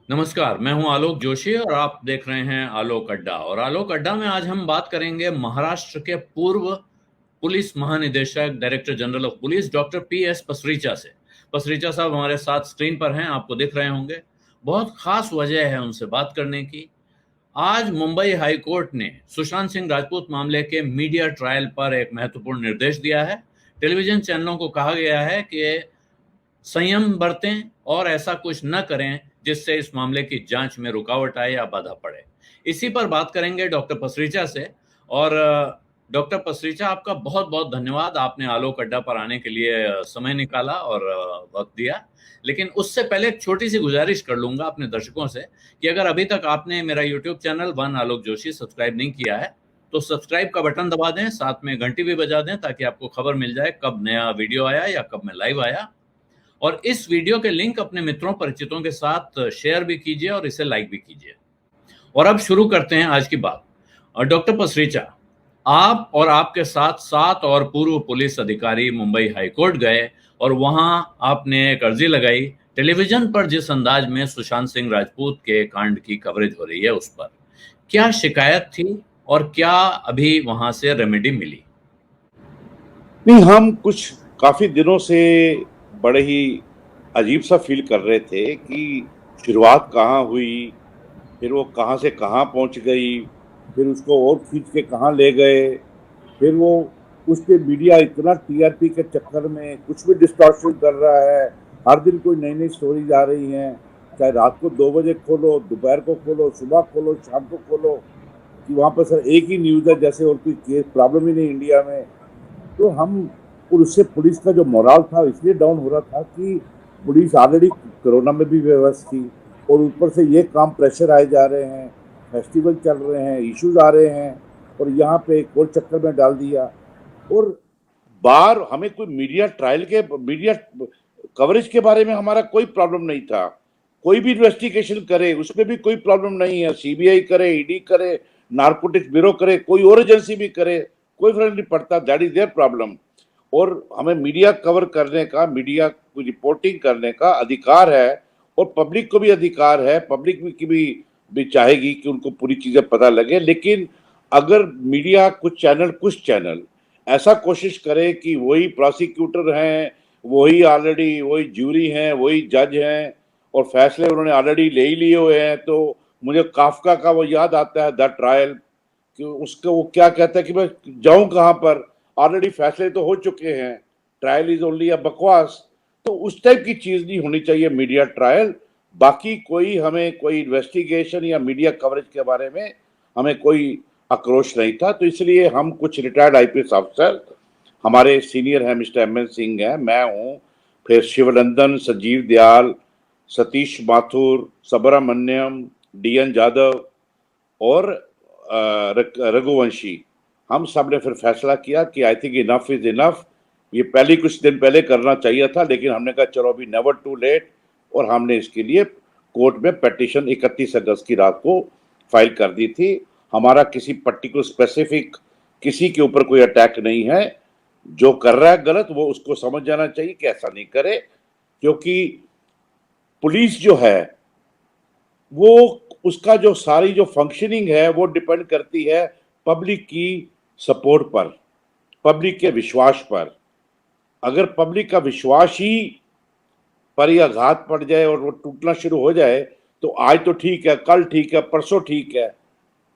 नमस्कार, मैं हूं आलोक जोशी और आप देख रहे हैं आलोक अड्डा। और आलोक अड्डा में आज हम बात करेंगे महाराष्ट्र के पूर्व पुलिस महानिदेशक director general of police doctor PS Pasricha से। पसरीचा साहब हमारे साथ स्क्रीन पर हैं, आपको दिख रहे होंगे। बहुत खास वजह है उनसे बात करने की। आज मुंबई हाई कोर्ट ने सुशांत सिंह राजपूत मामले के मीडिया ट्रायल पर एक महत्वपूर्ण निर्देश दिया है। टेलीविजन चैनलों को कहा गया है कि संयम बरतें और ऐसा कुछ न करें जिससे इस मामले की जांच में रुकावट आए या बाधा पड़े। इसी पर बात करेंगे डॉक्टर पसरीचा से। और डॉक्टर पसरीचा, आपका बहुत बहुत धन्यवाद, आपने आलोक अड्डा पर आने के लिए समय निकाला और वक्त दिया। लेकिन उससे पहले एक छोटी सी गुजारिश कर लूंगा अपने दर्शकों से कि अगर अभी तक आपने मेरा यूट्यूब चैनल वन आलोक जोशी सब्सक्राइब नहीं किया है तो सब्सक्राइब का बटन दबा दें, साथ में घंटी भी बजा दें ताकि आपको खबर मिल जाए कब नया वीडियो आया या कब मैं लाइव आया। और इस वीडियो के लिंक अपने मित्रों परिचितों के साथ शेयर भी कीजिए और इसे लाइक भी कीजिए। और अब शुरू करते हैं आज की बात। और डॉक्टर पसरीचा, आप और आपके साथ 7 और पूर्व पुलिस अधिकारी मुंबई हाई कोर्ट गए और वहां आपने एक अर्जी लगाई टेलीविजन पर जिस अंदाज में सुशांत सिंह राजपूत के कांड की कवरेज हो रही है उस पर। क्या शिकायत थी और क्या अभी वहां से रेमेडी मिली? नहीं, हम कुछ काफी दिनों से बड़े ही अजीब सा फील कर रहे थे कि शुरुआत कहाँ हुई, फिर वो कहाँ से कहाँ पहुंच गई, फिर उसको और खींच के कहाँ ले गए, फिर वो उसके मीडिया इतना टीआरपी के चक्कर में कुछ भी डिस्टॉर्शन कर रहा है। हर दिन कोई नई नई स्टोरीज आ रही हैं, चाहे रात को 2 बजे खोलो, दोपहर को खोलो, सुबह खोलो, शाम को खोलो, कि वहाँ पर सर एक ही न्यूज़ है जैसे और कोई केस प्रॉब्लम ही नहीं इंडिया में। तो हम और उससे पुलिस का जो मोराल था इसलिए डाउन हो रहा था कि पुलिस ऑलरेडी कोरोना में भी व्यवस्थ थी और ऊपर से ये काम प्रेशर आए जा रहे हैं, फेस्टिवल चल रहे हैं, इश्यूज आ रहे हैं, और यहाँ पे एक और चक्कर में डाल दिया। और बार हमें कोई मीडिया कवरेज के बारे में हमारा कोई प्रॉब्लम नहीं था। कोई भी इन्वेस्टिगेशन करे उसमें भी कोई प्रॉब्लम नहीं है, सीबीआई करे, ईडी करे, नारकोटिक्स ब्यूरो करे, कोई और एजेंसी भी करे, कोई फर्क नहीं पड़ता, दैट इज देयर प्रॉब्लम। और हमें मीडिया कवर करने का, मीडिया को रिपोर्टिंग करने का अधिकार है, और पब्लिक को भी अधिकार है, पब्लिक भी चाहेगी कि उनको पूरी चीजें पता लगे। लेकिन अगर मीडिया कुछ चैनल ऐसा कोशिश करे कि वही प्रोसिक्यूटर हैं, वही ज्यूरी हैं, वही जज हैं, और फैसले उन्होंने ऑलरेडी ले ही लिए हुए हैं, तो मुझे काफका का वो याद आता है, द ट्रायल, कि उसको वो क्या कहता है कि मैं जाऊं कहां पर, ऑलरेडी फैसले तो हो चुके हैं, ट्रायल इज ओनली अ बकवास। तो उस टाइप की चीज नहीं होनी चाहिए मीडिया ट्रायल। बाकी हमें कोई इन्वेस्टिगेशन या मीडिया कवरेज के बारे में हमें कोई आक्रोश नहीं था। तो इसलिए हम कुछ रिटायर्ड आईपीएस अफसर, हमारे सीनियर हैं मिस्टर एम एन सिंह हैं, मैं हूं, फिर शिवनंदन, संजीव दयाल, सतीश माथुर, सुब्रमण्यम, डीएन जादव और रघुवंशी, हम सब ने फिर फैसला किया कि I think enough is enough. ये पहले कुछ दिन पहले करना चाहिए था, लेकिन हमने कहा चलो अभी नेवर टू लेट, और हमने इसके लिए कोर्ट में पिटीशन 31 अगस्त की रात को फाइल कर दी थी। हमारा किसी पर्टिकुलर स्पेसिफिक किसी के ऊपर कोई अटैक नहीं है। जो कर रहा है गलत वो उसको समझ जाना चाहिए कि ऐसा नहीं करे, क्योंकि पुलिस जो है वो, उसका जो सारी जो फंक्शनिंग है वो डिपेंड करती है पब्लिक की सपोर्ट पर, पब्लिक के विश्वास पर। अगर पब्लिक का विश्वास ही पर ही आघात पड़ जाए और वो टूटना शुरू हो जाए, तो आज तो ठीक है, कल ठीक है, परसों ठीक है,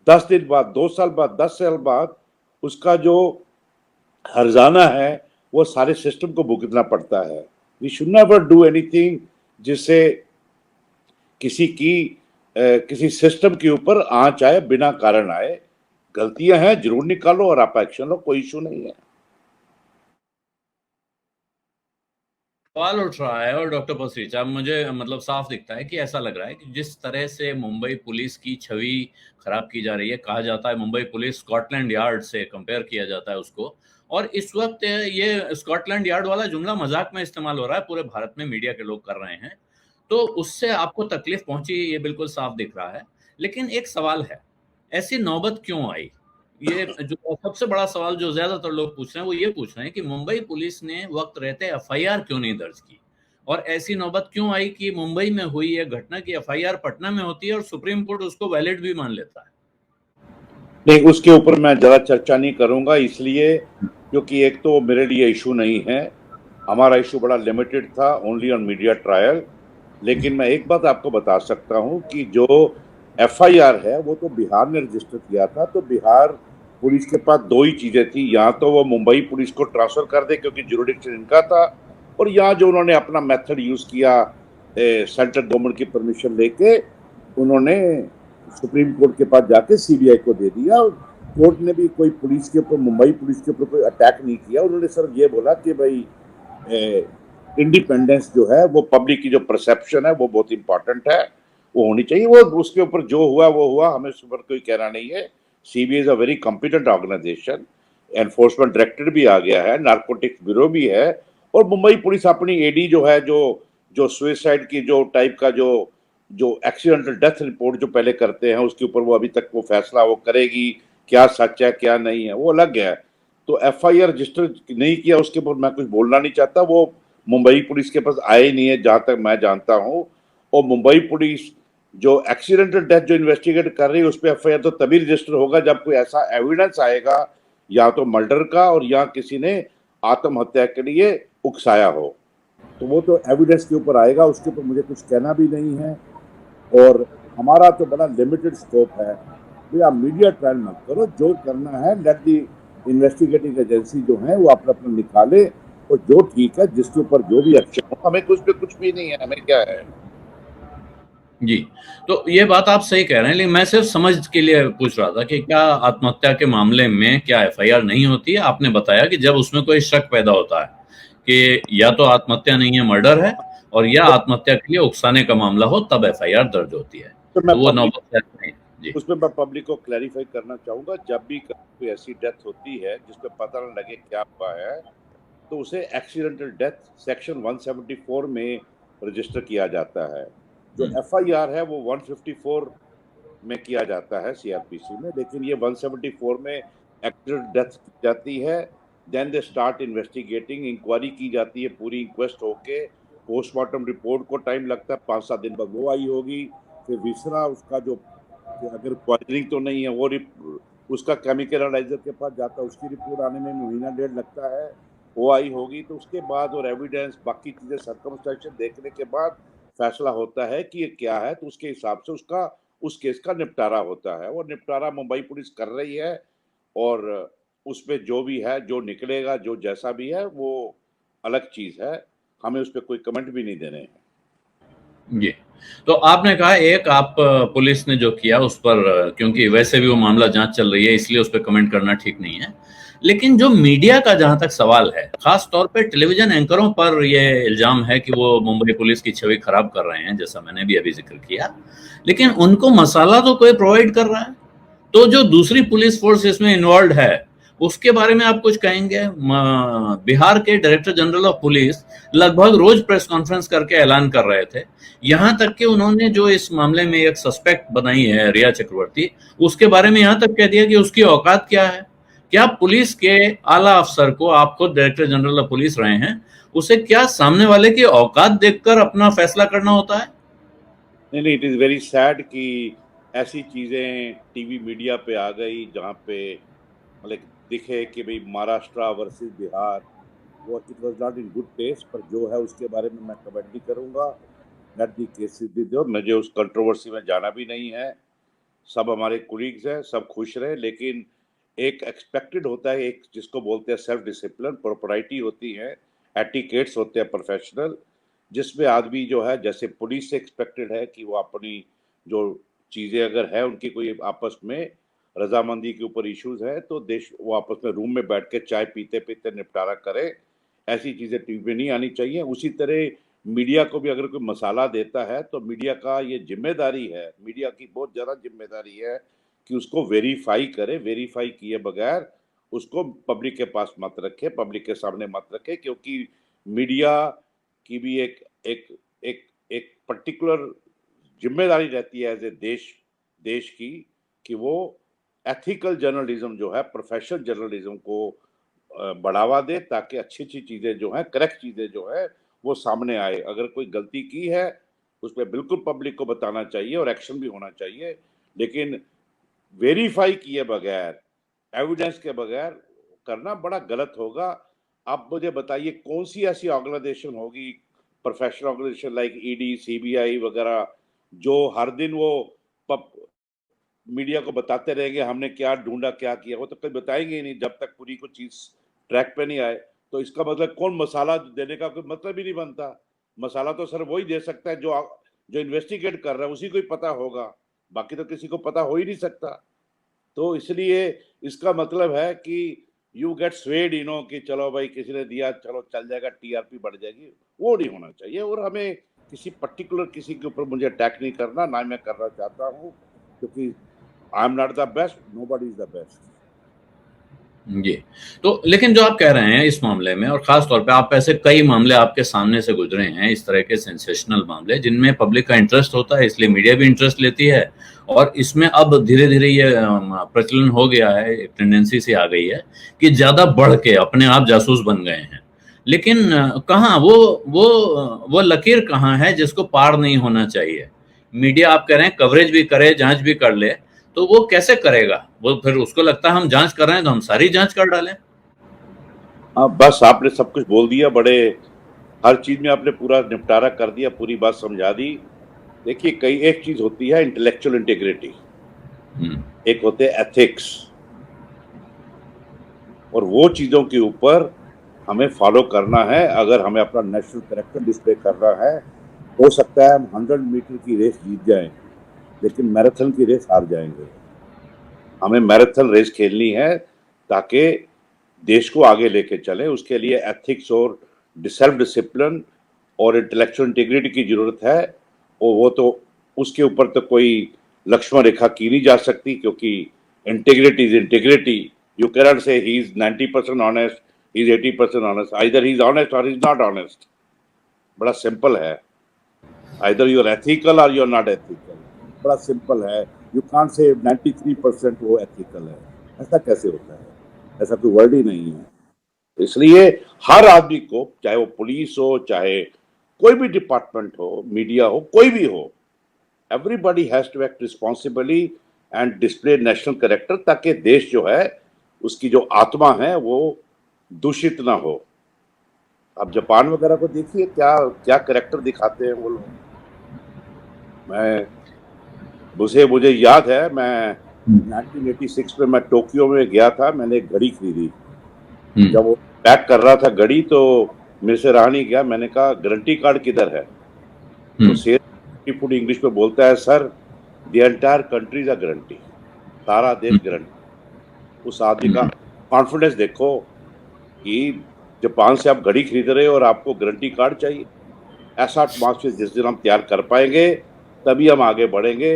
10 दिन बाद, 2 साल बाद, 10 साल बाद उसका जो हर्जाना है वो सारे सिस्टम को भुगतना पड़ता है। We should never do anything जिससे किसी सिस्टम के ऊपर आंच आए, बिना कारण आए। गलतियां हैं, जरूर निकालो और आप एक्शन लो, कोई इशू नहीं है। सवाल उठ रहा है और डॉक्टर पसरीचा, मुझे मतलब साफ दिखता है कि ऐसा लग रहा है कि जिस तरह से मुंबई पुलिस की छवि खराब की जा रही है, कहा जाता है मुंबई पुलिस स्कॉटलैंड यार्ड से कंपेयर किया जाता है उसको। और इस वक्त ये स्कॉटलैंड यार्ड वाला जुमला मजाक में इस्तेमाल हो रहा है, पूरे भारत में मीडिया के लोग कर रहे हैं। तो उससे आपको तकलीफ पहुंची, ये बिल्कुल साफ दिख रहा है। लेकिन एक सवाल है, ऐसी नौबत क्यों आई? ये जो सबसे बड़ा सवाल जो ज्यादातर लोग पूछ रहे हैं वो ये पूछ रहे हैं कि मुंबई पुलिस ने वक्त रहते एफआईआर क्यों नहीं दर्ज की। और ऐसी नौबत क्यों आई कि मुंबई में हुई ये घटना की एफआईआर पटना में होती है और सुप्रीम कोर्ट उसको वैलिड भी मान लेता है? नहीं, उसके ऊपर मैं ज़्यादा चर्चा नहीं करूंगा, इसलिए क्योंकि एक तो मेरे लिए इशू नहीं है। हमारा इशू बड़ा लिमिटेड था, ओनली ऑन मीडिया ट्रायल। लेकिन मैं एक बात आपको बता सकता हूं कि जो एफआईआर है वो तो बिहार ने रजिस्टर किया था, तो बिहार पुलिस के पास दो ही चीजें थी, या तो वो मुंबई पुलिस को ट्रांसफर कर दे क्योंकि जुरिडिक्शन इनका था, और यहाँ जो उन्होंने अपना मेथड यूज किया सेंट्रल गवर्नमेंट की परमिशन लेके, उन्होंने सुप्रीम कोर्ट के पास जाके सीबीआई को दे दिया। कोर्ट ने भी कोई पुलिस के ऊपर, मुंबई पुलिस के ऊपर कोई अटैक नहीं किया। उन्होंने सिर्फ ये बोला कि भाई इंडिपेंडेंस जो है, वो पब्लिक की जो परसेप्शन है वो बहुत इंपॉर्टेंट है, वो होनी चाहिए। वो उसके ऊपर जो हुआ वो हुआ, हमें उस पर कोई कहना नहीं है। CBI is a very competent organisation, enforcement director भी आ गया है, नार्कोटिक्स ब्यूरो भी है, और मुंबई पुलिस अपनी एडी जो है, जो जो सुइसाइड की जो टाइप का जो जो एक्सीडेंटल डेथ रिपोर्ट जो पहले करते हैं, उसके ऊपर वो अभी तक वो फैसला वो करेगी, क्या सच है क्या नहीं है वो अलग है। तो एफआईआर रजिस्टर नहीं किया, उसके ऊपर मैं कुछ बोलना नहीं चाहता। वो मुंबई पुलिस के पास आए ही नहीं है जहां तक मैं जानता हूं। और मुंबई पुलिस जो एक्सीडेंटल डेथ जो इन्वेस्टिगेट कर रही है, उस पर एफआईआर तो तभी रजिस्टर होगा जब कोई ऐसा एविडेंस आएगा, या तो मर्डर का और या किसी ने आत्महत्या के लिए उकसाया हो। तो वो तो एविडेंस के ऊपर आएगा, उसके ऊपर मुझे कुछ कहना भी नहीं है। और हमारा तो बड़ा लिमिटेड स्कोप है। भैया मीडिया ट्रायल मत करो, जो करना है लेट दी इन्वेस्टिगेटिंग एजेंसी जो है वो अपना अपना निकाले, और जो ठीक है जिसके ऊपर जो भी एक्शन हो, हमें कुछ पे कुछ भी नहीं है, हमें क्या है। जी, तो ये बात आप सही कह रहे हैं, लेकिन मैं सिर्फ समझ के लिए पूछ रहा था कि क्या आत्महत्या के मामले में क्या एफआईआर नहीं होती है? आपने बताया कि जब उसमें कोई शक पैदा होता है कि या तो आत्महत्या नहीं है, मर्डर है, और या तो, आत्महत्या के लिए उकसाने का मामला हो, तब एफआईआर दर्ज होती है। तो मैं तो वो पब्लिक नौबत नहीं है। जी। उसमें मैं पब्लिक को क्लैरिफाई करना चाहूंगा, जब भी कोई ऐसी डेथ होती है जिसपे पता न लगे क्या हुआ है, तो उसे एक्सीडेंटल डेथ सेक्शन 174 में रजिस्टर किया जाता है। जो हम्म। एफआईआर है वो 154 में किया जाता है सीआरपीसी में, लेकिन ये 174 में एक्सीडेंट डेथ की जाती है। Then they start investigating, inquiry की जाती है, पूरी इंक्वेस्ट होके पोस्टमार्टम रिपोर्ट को टाइम लगता है, 5-7 दिन बाद वो आई होगी। फिर विसरा उसका जो, अगर पॉइजनिंग तो नहीं है, वो उसका केमिकल एनालाइजर के पास जाता है, उसकी रिपोर्ट आने में महीना डेढ़ लगता है, वो आई होगी। तो उसके बाद और एविडेंस बाकी चीजें सर्कमस्टेंसेस देखने के बाद फैसला होता है कि ये क्या है, तो उसके हिसाब से उसका उस केस का निपटारा होता है। वो निपटारा मुंबई पुलिस कर रही है, और उसमें जो भी है, जो निकलेगा, जो जैसा भी है, वो अलग चीज है। हमें उस पर कोई कमेंट भी नहीं देने हैं। जी, तो आपने कहा एक आप पुलिस ने जो किया उस पर क्योंकि वैसे भी वो मामला जांच चल रही है इसलिए उस पर कमेंट करना ठीक नहीं है, लेकिन जो मीडिया का जहां तक सवाल है, खास तौर पे टेलीविजन एंकरों पर ये इल्जाम है कि वो मुंबई पुलिस की छवि खराब कर रहे हैं, जैसा मैंने भी अभी जिक्र किया, लेकिन उनको मसाला तो कोई प्रोवाइड कर रहा है। तो जो दूसरी पुलिस फोर्स इसमें इन्वॉल्व है उसके बारे में आप कुछ कहेंगे? बिहार के डायरेक्टर जनरल ऑफ पुलिस लगभग रोज प्रेस कॉन्फ्रेंस करके ऐलान कर रहे थे, यहां तक कि उन्होंने जो इस मामले में एक सस्पेक्ट बनाई है रिया चक्रवर्ती, उसके बारे में यहां तक कह दिया कि उसकी औकात क्या है। क्या पुलिस के आला अफसर को, आप खुद डायरेक्टर जनरल ऑफ पुलिस रहे हैं, उसे क्या सामने वाले की औकात देखकर अपना फैसला करना होता है? नहीं नहीं, इट इज वेरी सैड कि ऐसी चीजें टीवी मीडिया पे आ गई, जहाँ पे मतलब दिखे कि भाई महाराष्ट्र वर्सेस बिहार, वो it was not in good taste. पर जो है उसके बारे में मैं कमेंट नहीं करूंगा। Let the cases be there, मुझे उस कंट्रोवर्सी में जाना भी नहीं है। सब हमारे कुलीग्स हैं, सब खुश रहे, लेकिन एक एक्सपेक्टेड होता है, एक जिसको बोलते हैं सेल्फ डिसिप्लिन, प्रोपराइटी होती है, एटिकेट्स होते हैं प्रोफेशनल, जिसमें आदमी जो है, जैसे पुलिस से एक्सपेक्टेड है कि वो अपनी जो चीज़ें अगर है उनकी कोई आपस में रजामंदी के ऊपर इश्यूज है, तो देश वो आपस में रूम में बैठ के चाय पीते पीते निपटारा करे। ऐसी चीज़ें टीवी पे नहीं आनी चाहिए। उसी तरह मीडिया को भी अगर कोई मसाला देता है, तो मीडिया का ये जिम्मेदारी है, मीडिया की बहुत ज़्यादा जिम्मेदारी है कि उसको वेरीफाई करे। वेरीफाई किए बगैर उसको पब्लिक के पास मत रखे, पब्लिक के सामने मत रखे, क्योंकि मीडिया की भी एक एक एक एक पर्टिकुलर जिम्मेदारी रहती है एज ए देश देश की, कि वो एथिकल जर्नलिज्म जो है, प्रोफेशनल जर्नलिज्म को बढ़ावा दे, ताकि अच्छी अच्छी चीज़ें जो हैं, करेक्ट चीज़ें जो है, वो सामने आए। अगर कोई गलती की है उस पर बिल्कुल पब्लिक को बताना चाहिए और एक्शन भी होना चाहिए, लेकिन वेरीफाई किए बगैर, एविडेंस के बगैर करना बड़ा गलत होगा। आप मुझे बताइए कौन सी ऐसी ऑर्गेनाइजेशन होगी, professional organisation like ED, CBI वगैरह, जो हर दिन वो मीडिया को बताते रहेंगे हमने क्या ढूंढा क्या किया। वो तो कभी बताएंगे ही नहीं जब तक पूरी कोई चीज ट्रैक पे नहीं आए। तो इसका मतलब कौन मसाला देने का कोई मतलब ही नहीं बनता। मसाला तो सर वही दे सकता है जो इन्वेस्टिगेट कर रहा है, उसी को ही पता होगा, बाकी तो किसी को पता हो ही नहीं सकता। तो इसलिए इसका मतलब है कि यू गेट स्वेड, कि चलो भाई किसी ने दिया, चलो चल जाएगा, टीआरपी बढ़ जाएगी, वो नहीं होना चाहिए। और हमें किसी पर्टिकुलर किसी के ऊपर मुझे अटैक नहीं करना, ना मैं करना चाहता हूँ, क्योंकि I am not the best, nobody is the best. जी, तो लेकिन जो आप कह रहे हैं इस मामले में, और खास तौर पे आप ऐसे कई मामले आपके सामने से गुजरे हैं, इस तरह के सेंसेशनल मामले जिनमें पब्लिक का इंटरेस्ट होता है, इसलिए मीडिया भी इंटरेस्ट लेती है, और इसमें अब धीरे धीरे ये प्रचलन हो गया है, एक टेंडेंसी सी आ गई है कि ज्यादा बढ़ के अपने आप जासूस बन गए हैं। लेकिन कहाँ वो लकीर कहाँ है जिसको पार नहीं होना चाहिए? मीडिया आप कह रहे हैं कवरेज भी करे, जांच भी कर ले, तो वो कैसे करेगा? वो फिर उसको लगता है हम जांच कर रहे हैं तो हम सारी जांच कर डालें। बस आपने सब कुछ बोल दिया, बड़े हर चीज में आपने पूरा निपटारा कर दिया, पूरी बात समझा दी। देखिए, एक चीज होती है इंटेलेक्चुअल इंटीग्रिटी, एक होते हैं एथिक्स, और वो चीजों के ऊपर हमें फॉलो करना है। अगर हमें अपना नेशनल कैरेक्टर डिस्प्ले करना है, हो सकता है हम 100 मीटर की रेस जीत जाएं, लेकिन मैराथन की रेस हार जाएंगे। हमें मैराथन रेस खेलनी है ताकि देश को आगे लेके चले। उसके लिए एथिक्स और सेल्फ डिसिप्लिन और इंटेलेक्चुअल इंटीग्रिटी की जरूरत है, और वो तो उसके ऊपर तो कोई लक्ष्मण रेखा की नहीं जा सकती, क्योंकि integrity is integrity. You can not say he is 90% honest, he is 80% honest, either he is honest or he is not honest. बड़ा सिंपल है, either you are ethical or you are not ethical. बड़ा simple है, you can't say 93% वो ethical है, ऐसा कैसे होता है? ऐसा कोई वर्ड ही नहीं है। इसलिए हर आदमी को, चाहे वो पुलिस हो, चाहे कोई भी डिपार्टमेंट हो, मीडिया हो, कोई भी हो, everybody has to act responsibly and display national character, ताकि देश जो है उसकी जो आत्मा है वो दूषित ना हो। अब जापान वगैरह को देखिए, क्या क्या कैरेक्टर दिखाते हैं वो लोग। मुझे याद है, मैं 1986 में मैं टोक्यो में गया था, मैंने एक घड़ी खरीदी। जब वो पैक कर रहा था घड़ी, तो मेरे से रहा नहीं गया, मैंने कहा गारंटी कार्ड किधर है? तो सेल्स फूड इंग्लिश में बोलता है, sir the entire country is a guarantee, सारा देश गारंटी। उस आदमी का कॉन्फिडेंस देखो कि जापान से आप घड़ी खरीद रहे हो और आपको गारंटी कार्ड चाहिए। ऐसा एटमॉस्फेयर जिस दिन हम तैयार कर पाएंगे तभी हम आगे बढ़ेंगे।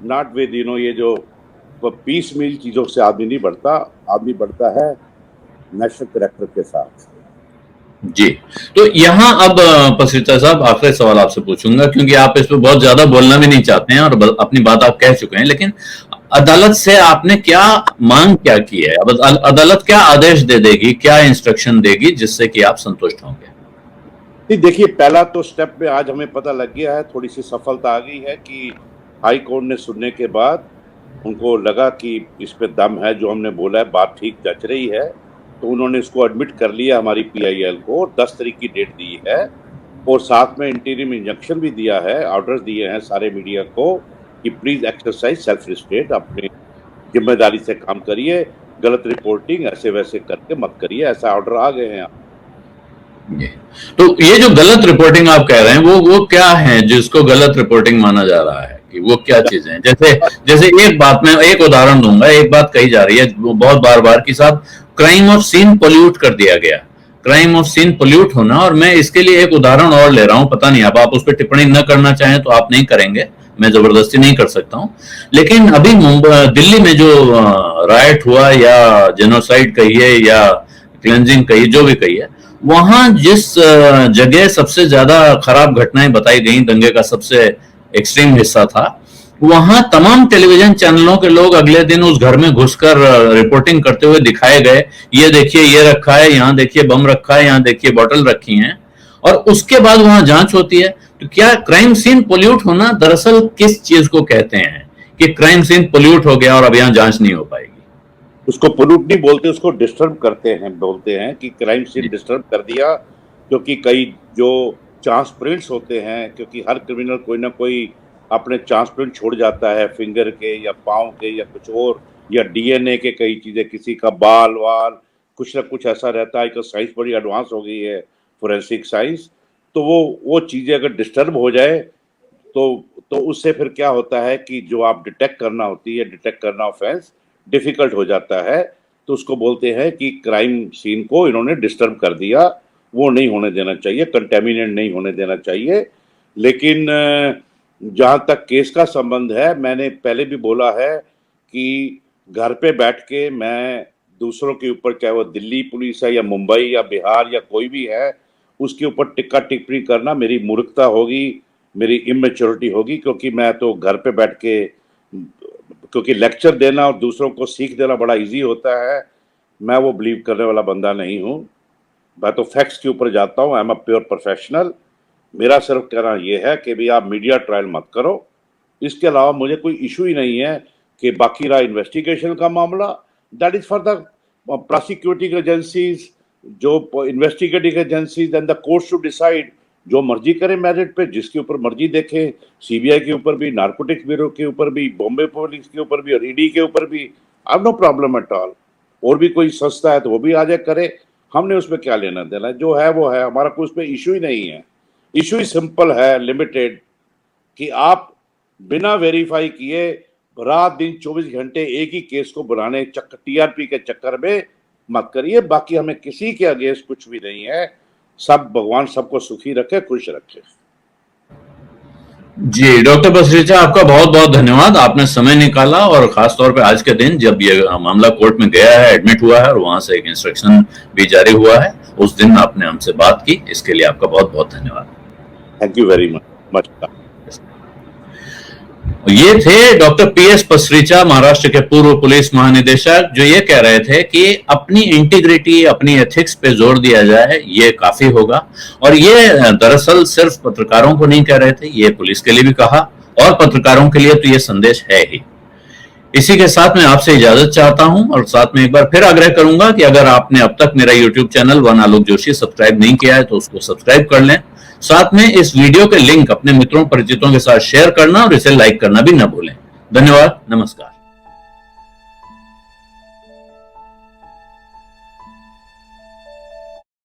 नॉट विद ये जो पीस मील चीजों से आदमी नहीं बढ़ता, आदमी बढ़ता है नेशनल कैरेक्टर के साथ। जी, तो यहाँ अब पसरिचा साहब आखिरी सवाल आपसे पूछूंगा, क्योंकि आप इस पर बहुत ज्यादा बोलना भी नहीं चाहते हैं और अपनी बात आप कह चुके हैं, लेकिन अदालत से आपने क्या मांग क्या की है? अब अदालत क्या आदेश दे देगी, क्या इंस्ट्रक्शन देगी जिससे कि आप संतुष्ट होंगे? देखिए, पहला तो स्टेप में आज हमें पता लग गया है, थोड़ी सी सफलता आ गई है कि हाई कोर्ट ने सुनने के बाद उनको लगा कि इस पे दम है, जो हमने बोला है बात ठीक जच रही है, तो उन्होंने इसको एडमिट कर लिया हमारी PIL को, और 10 तारीख की डेट दी है, और साथ में इंटीरियम इंजंक्शन भी दिया है, ऑर्डर्स दिए हैं सारे मीडिया को कि प्लीज एक्सरसाइज सेल्फ रिस्ट्रेंट, अपने जिम्मेदारी से काम करिए, गलत रिपोर्टिंग ऐसे वैसे करके मत करिए, ऐसा ऑर्डर आ गए हैं। तो ये जो गलत रिपोर्टिंग आप कह रहे हैं, वो क्या है जिसको गलत रिपोर्टिंग माना जा रहा है? कि वो क्या चीजें हैं? जैसे एक बात, मैं एक उदाहरण दूंगा। एक बात कही जा रही है बहुत बार बार कि साहब क्राइम ऑफ सीन पोल्यूट कर दिया गया, क्राइम ऑफ सीन पोल्यूट होना। और मैं इसके लिए एक उदाहरण और ले रहा हूं, पता नहीं अब आप उस पर टिप्पणी न करना चाहें तो आप नहीं करेंगे, मैं जबरदस्ती नहीं कर सकता हूं। लेकिन अभी दिल्ली में जो राइट हुआ, या जेनोसाइड कहिए या क्लेंजिंग कहिए, जो भी कहिए, वहां जिस जगह सबसे ज्यादा खराब घटनाएं बताई गई, दंगे का सबसे एक्सट्रीम हिस्सा था, वहां तमाम टेलीविजन चैनलों के लोग अगले दिन उस घर में घुसकर रिपोर्टिंग करते हुए दिखाए गए। ये देखिए ये रखा है, यहाँ देखिए बम रखा है, यहाँ देखिए बोतल रखी हैं। और उसके बाद वहां जांच होती है। तो क्या क्राइम सीन पोल्यूट होना दरअसल किस चीज को कहते हैं कि क्राइम सीन पोल्यूट हो गया और अब यहां जांच नहीं हो पाएगी? उसको पोल्यूट नहीं बोलते, उसको डिस्टर्ब करते हैं, बोलते हैं कि क्राइम सीन डिस्टर्ब कर दिया, क्योंकि कई जो चांस प्रिंट्स होते हैं, क्योंकि हर क्रिमिनल कोई ना कोई अपने चांस प्रिंट छोड़ जाता है, फिंगर के या पाँव के या कुछ और, या डीएनए के, कई चीजें, किसी का बाल वाल कुछ ना कुछ ऐसा रहता है कि साइंस बड़ी एडवांस हो गई है, फोरेंसिक साइंस। तो वो चीजें अगर डिस्टर्ब हो जाए तो उससे फिर क्या होता है कि जो आप डिटेक्ट करना होती है, डिटेक्ट करना ऑफेंस डिफिकल्ट हो जाता है। तो उसको बोलते हैं कि क्राइम सीन को इन्होंने डिस्टर्ब कर दिया, वो नहीं होने देना चाहिए, कंटेमिनेट नहीं होने देना चाहिए। लेकिन जहां तक केस का संबंध है, मैंने पहले भी बोला है कि घर पे बैठ के मैं दूसरों के ऊपर, चाहे वो दिल्ली पुलिस है या मुंबई या बिहार या कोई भी है, उसके ऊपर टिक्का टिप्पणी करना मेरी मूर्खता होगी, मेरी इमेच्योरिटी होगी। क्योंकि मैं तो घर पे बैठ के, क्योंकि लेक्चर देना और दूसरों को सीख देना बड़ा इजी होता है, मैं वो बिलीव करने वाला बंदा नहीं हूँ। मैं तो फैक्ट्स के ऊपर जाता हूँ, I am a pure professional. मेरा सिर्फ कहना ये है कि भाई आप मीडिया ट्रायल मत करो। इसके अलावा मुझे कोई इशू ही नहीं है कि बाकी रहा इन्वेस्टिगेशन का मामला, that is for the prosecuting agencies, जो investigating agencies, and the court should decide. जो मर्जी करे मेरिट पे, जिसके ऊपर मर्जी देखे, सीबीआई के ऊपर भी, नारकोटिक्स ब्यूरो के ऊपर भी, बॉम्बे पुलिस के ऊपर भी और ईडी के ऊपर भी, I have no problem at all. और भी कोई सस्ता है तो वो भी आ जाए करे, हमने उसमें क्या लेना देना, जो है वो है, हमारा कोई उसमें इशू ही नहीं है। इशू ही सिंपल है, लिमिटेड, कि आप बिना वेरीफाई किए रात दिन 24 घंटे एक ही केस को बनाने टीआरपी के चक्कर में मत करिए। बाकी हमें किसी के अगेंस्ट कुछ भी नहीं है, सब भगवान सबको सुखी रखे, खुश रखे। जी डॉक्टर पसरीचा, आपका बहुत बहुत धन्यवाद, आपने समय निकाला, और खासतौर पे आज के दिन जब ये मामला कोर्ट में गया है, एडमिट हुआ है और वहां से एक इंस्ट्रक्शन भी जारी हुआ है, उस दिन आपने हमसे बात की, इसके लिए आपका बहुत बहुत धन्यवाद। Thank you very much. ये थे डॉक्टर पीएस पसरीचा, महाराष्ट्र के पूर्व पुलिस महानिदेशक, जो ये कह रहे थे कि अपनी इंटीग्रिटी, अपनी एथिक्स पे जोर दिया जाए, ये काफी होगा। और ये दरअसल सिर्फ पत्रकारों को नहीं कह रहे थे, ये पुलिस के लिए भी कहा, और पत्रकारों के लिए तो ये संदेश है ही। इसी के साथ मैं आपसे इजाजत चाहता हूं, और साथ में एक बार फिर आग्रह करूंगा कि अगर आपने अब तक मेरा यूट्यूब चैनल वन आलोक जोशी सब्सक्राइब नहीं किया है तो उसको सब्सक्राइब कर लें। साथ में इस वीडियो के लिंक अपने मित्रों परिचितों के साथ शेयर करना और इसे लाइक करना भी न भूलें। धन्यवाद, नमस्कार।